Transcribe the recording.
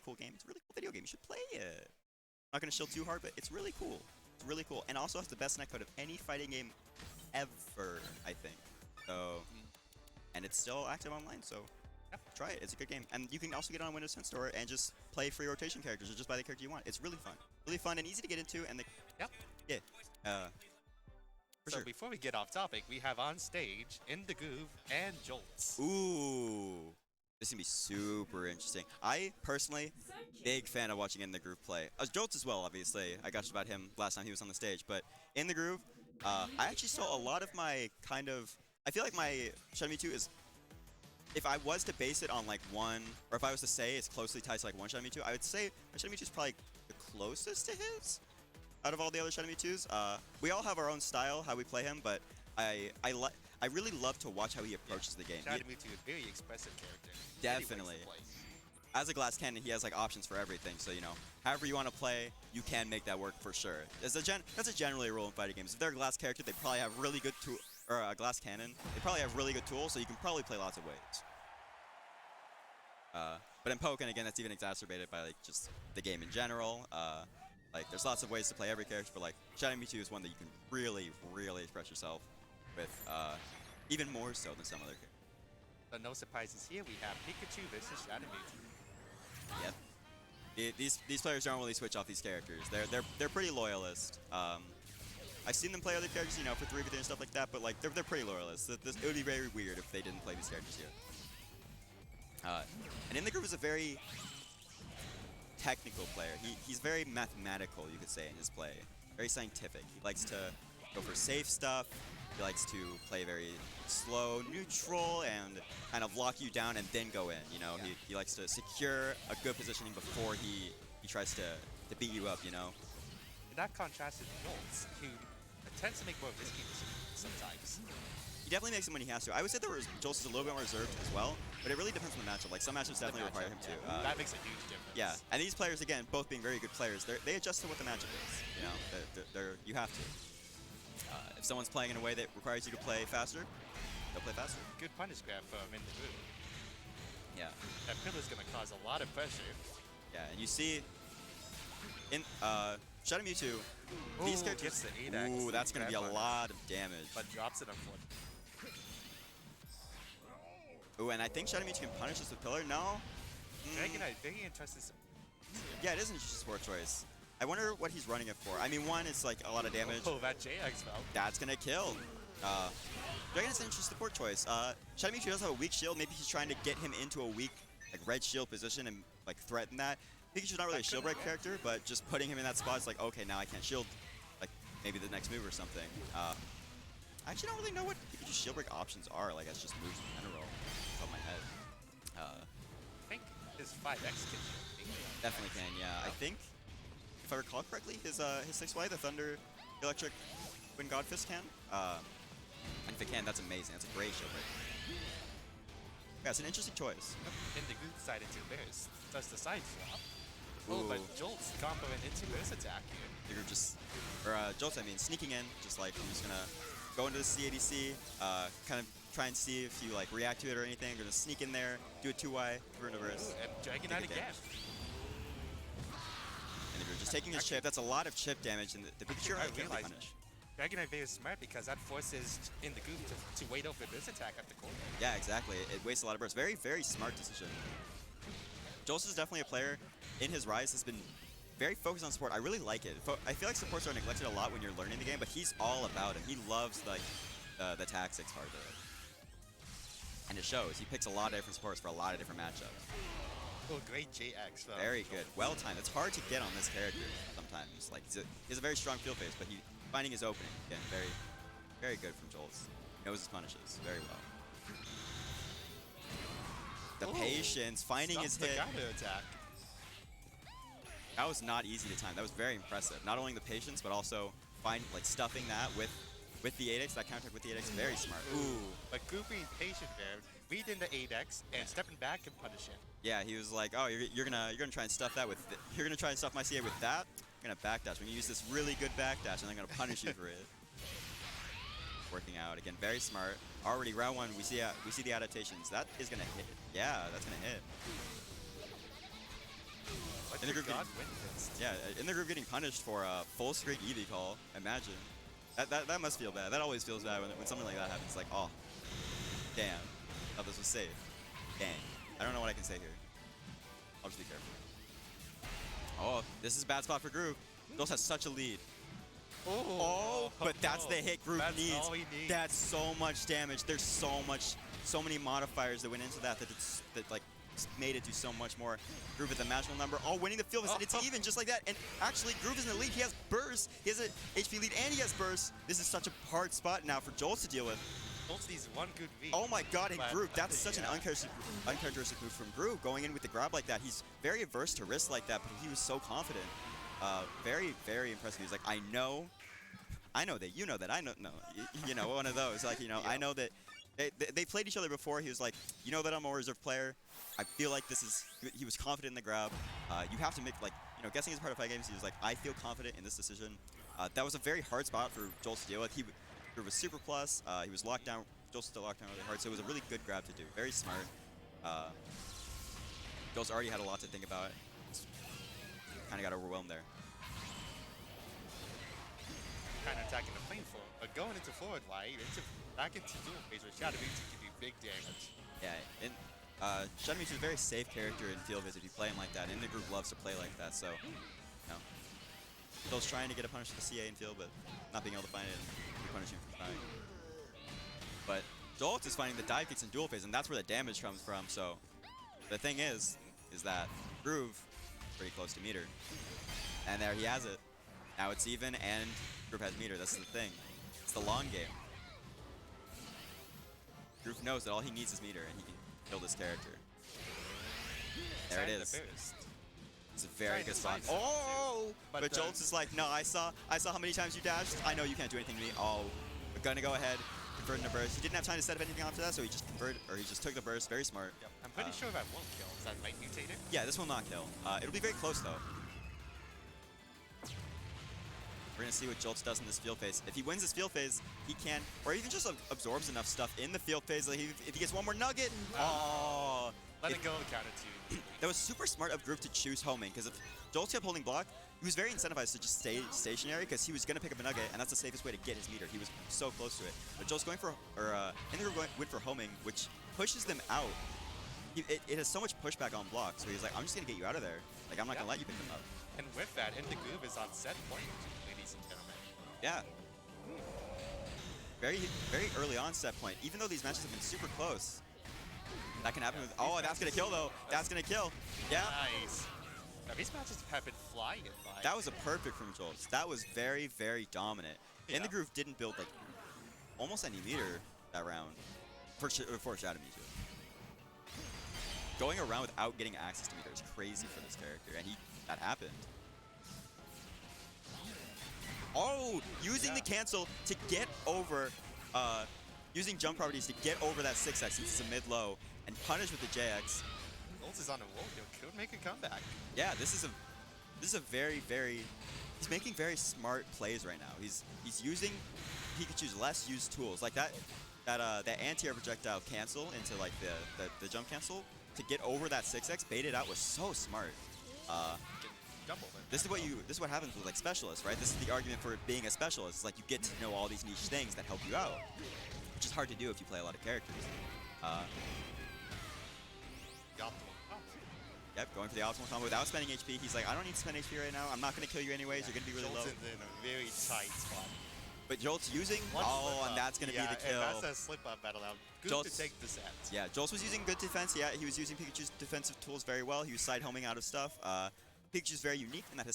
cool game. It's a really cool video game. You should play it. Not gonna shield too hard, but it's really cool. It's really cool, and also has the best netcode of any fighting game ever, I think. So, and it's still active online, so try it. It's a good game, and you can also get it on Windows 10 Store and just play free rotation characters or just buy the character you want. It's really fun and easy to get into. And yeah, for So sure. before we get off topic, we have on stage InTheGroove and Jolts. Ooh, this is gonna be super interesting. I personally, big fan of watching InTheGroove play. Jolts as well, obviously. I gushed about him last time he was on the stage, but InTheGroove, I actually saw a lot of my I feel like my Shenmue 2 is, if I was to base it on like one, or if I was to say it's closely tied to like one Shenmue 2, I would say my Shenmue 2 is probably the closest to his out of all the other Shenmue 2s. We all have our own style, how we play him, but I really love to watch how he approaches the game. Shenmue 2 is a very expressive character. Definitely. As a glass cannon, he has like options for everything. So however you want to play, you can make that work for sure. That's a generally a rule in fighting games. If they're a glass character, they probably have really good tool, or a glass cannon. They probably have really good tools, so you can probably play lots of ways. But in Pokken, again, that's even exacerbated by like just the game in general. Like there's lots of ways to play every character, but like Shenmue 2 is one that you can really, really express yourself with, even more so than some other characters. But no surprises here. We have Pikachu versus Shenmue 2. Yep. These players don't really switch off these characters. They're pretty loyalist. I've seen them play other characters, for 3v3 and stuff like that, but like they're pretty loyalist. It would be very weird if they didn't play these characters here. And InTheGroove is a very technical player. He's very mathematical, you could say, in his play. Very scientific. He likes to go for safe stuff. He likes to play very slow, neutral, and kind of lock you down and then go in. He likes to secure a good positioning before he tries to beat you up. And that contrasts with Jolts, who tends to make more risky decisions sometimes. He definitely makes them when he has to. I would say that Jolts is a little bit more reserved as well, but it really depends on the matchup. Like some matchups definitely require him to. That makes a huge difference. Yeah, and these players, again, both being very good players, they adjust to what the matchup is. You have to. If someone's playing in a way that requires you to play faster, they'll play faster. Good punish grab from InTheGroove. Yeah. That pillar's gonna cause a lot of pressure. Yeah, and you see in Shenmue 2, these characters. Gets the 8x. Ooh, that's gonna be a lot of damage. But drops it on foot. Ooh, and I think Shenmue 2 can punish this with pillar. No. Dragonite, very interesting. Yeah, it is an interesting support choice. I wonder what he's running it for. I mean, one, it's like a lot of damage. Oh, that JX fell. That's gonna kill. Dragon is an interesting support choice. Shenmue 2 does have a weak shield. Maybe he's trying to get him into a weak, like red shield position and like threaten that. Pikachu's not really a shield break character, but just putting him in that spot is like, okay, now I can't shield, like maybe the next move or something. I actually don't really know what Pikachu's shield break options are. Like that's just moves in general. Off the top of my head. I think his 5x can Definitely can. Yeah, I think. If I recall correctly, his 6Y, the Thunder Electric Wind God Fist can. And if it can, that's amazing. That's a great shield break. Yeah, it's an interesting choice. InTheGroove decided to burst. Does the side swap? Oh, but Jolts comboing into burst attack here. Jolts, I mean, sneaking in, just like I'm just gonna go into the C80C, kind of try and see if you like react to it or anything. Gonna sneak in there, do a 2Y, through into burst. And Dragonite again. And if you're just taking his chip, that's a lot of chip damage, and the Pikachu I can't realized punish. Dragonite very smart because that forces InTheGroove to wait over this attack at the corner. Yeah, exactly. It wastes a lot of bursts. Very, very smart decision. Jolts is definitely a player in his rise has been very focused on support. I really like it. I feel like supports are neglected a lot when you're learning the game, but he's all about it. He loves like the tactics part of it. And it shows. He picks a lot of different supports for a lot of different matchups. Oh, great JX. Very good. Well timed. It's hard to get on this character sometimes. Like he has a very strong field phase, but he finding his opening. Again, very, very good from Jolts. Knows his punishes very well. The patience, finding his hit. Attack. That was not easy to time. That was very impressive. Not only the patience, but also stuffing that with the 8x, that counter with the 8x, very smart. Ooh. But Groove being patient there, reading the 8x and stepping back and punishing. Yeah, he was like, oh, you're gonna try and stuff that with, you're gonna try and stuff my CA with that. I'm gonna backdash. I'm gonna use this really good backdash, and I'm gonna punish you for it. Working out again, very smart. Already round one, we see the adaptations. That is gonna hit. Yeah, that's gonna hit. But In the group God getting, win this. yeah, in the group getting punished for a full screen EV call. Imagine. That must feel bad. That always feels bad when something like that happens. Like, oh, damn. Thought this was safe. Dang. I don't know what I can say here. I'll just be careful. Oh, this is a bad spot for Groove. Jolts has such a lead. Oh, but that's the hit Groove That's needs. all he needs. That's so much damage. There's so many modifiers that went into that like made it do so much more. Groove with the magical number. Oh, winning the field. And it's even just like that. And actually, Groove is in the lead. He has burst. He has an HP lead and he has burst. This is such a hard spot now for Jolts to deal with. Jolts needs one good V. Oh my god, and But, Groove, that's such an yeah. uncharacteristic move from Groove, going in with the grab like that. He's very averse to risks like that, but he was so confident. Very, very impressive. He's like, I know that, you know that, I know, no, you know, one of those, like, you know, Yeah. I know that, they played each other before. He was like, you know that I'm a reserve player. I feel like this is, he was confident in the grab. You have to make, like, you know, guessing is part of fight games. He was like, I feel confident in this decision. That was a very hard spot for Jolts to deal with. Groove was super plus. He was locked down. Jolts still locked down really hard, so it was a really good grab to do. Very smart. Jolts already had a lot to think about. Kind of got overwhelmed there. Kind of attacking the plane forward, but going into forward light, back into dual phase where Shadow Beats can do big damage. Yeah, and Shadow Mewtwo is a very safe character in field visit if you play him like that. And the group loves to play like that, so you know. Jolts trying to get a punish to the CA in field, but not being able to find it and punishing for trying. But Jolts is finding the dive kicks in dual phase, and that's where the damage comes from. So the thing is that Groove pretty close to meter, and there he has it. Now it's even, and Groove has meter. That's the thing. It's the long game. Groove knows that all he needs is meter, and he can kill this character. There it is. It's a very good spot. Oh! But Jolts is like, no, I saw how many times you dashed. I know you can't do anything to me. Oh, we're gonna go ahead, convert into burst. He didn't have time to set up anything after that, so he just converted, or he just took the burst. Very smart. Yep. I'm pretty sure that won't kill. Is that might mutate it? Yeah, this will not kill. It'll be very close though. We're gonna see what Jolts does in this field phase. If he wins this field phase, he can, or even just absorbs enough stuff in the field phase. Like if he gets one more nugget, oh! Let it go counter two. That was super smart of Groove to choose homing, because if Jolts kept holding block, he was very incentivized to just stay stationary, because he was going to pick up a nugget, and that's the safest way to get his meter. He was so close to it. But Jolts going for, InTheGroove went for homing, which pushes them out. It has so much pushback on blocks, so he's like, I'm just going to get you out of there. Like, I'm not going to let you pick them up. And with that, InTheGroove is on set point, ladies and gentlemen. Yeah. Very, very early on set point, even though these matches have been super close. That can happen with, oh, that's going to kill though. That's going to kill. Yeah. Nice. Now, these matches have been flying in by. That was a perfect from Jolts. That was very, very dominant. Yeah. InTheGroove didn't build like almost any meter that round for Shadow Mewtwo. Going around without getting access to meter is crazy for this character, and that happened. Oh, using the cancel to get over, using jump properties to get over that 6x since it's a mid-low, and punish with the JX. Jolts is on a roll. He could make a comeback. Yeah, this is a very, very, he's making very smart plays right now. He's using Pikachu's less used tools, like that anti-air projectile cancel into like the jump cancel to get over that 6x baited out was so smart. This is what happens with like specialists, right? This is the argument for being a specialist. It's like you get to know all these niche things that help you out, which is hard to do if you play a lot of characters. Yep, going for the optimal combo without spending HP. He's like, I don't need to spend HP right now. I'm not going to kill you anyways. You're going to be really low. Jolts is in a very tight spot. But Jolts using, and that's going to be the kill. And that's a slip-up that allowed Groove to take the set. Yeah, Jolts was using good defense. Yeah, he was using Pikachu's defensive tools very well. He was side homing out of stuff. Pikachu's very unique in that his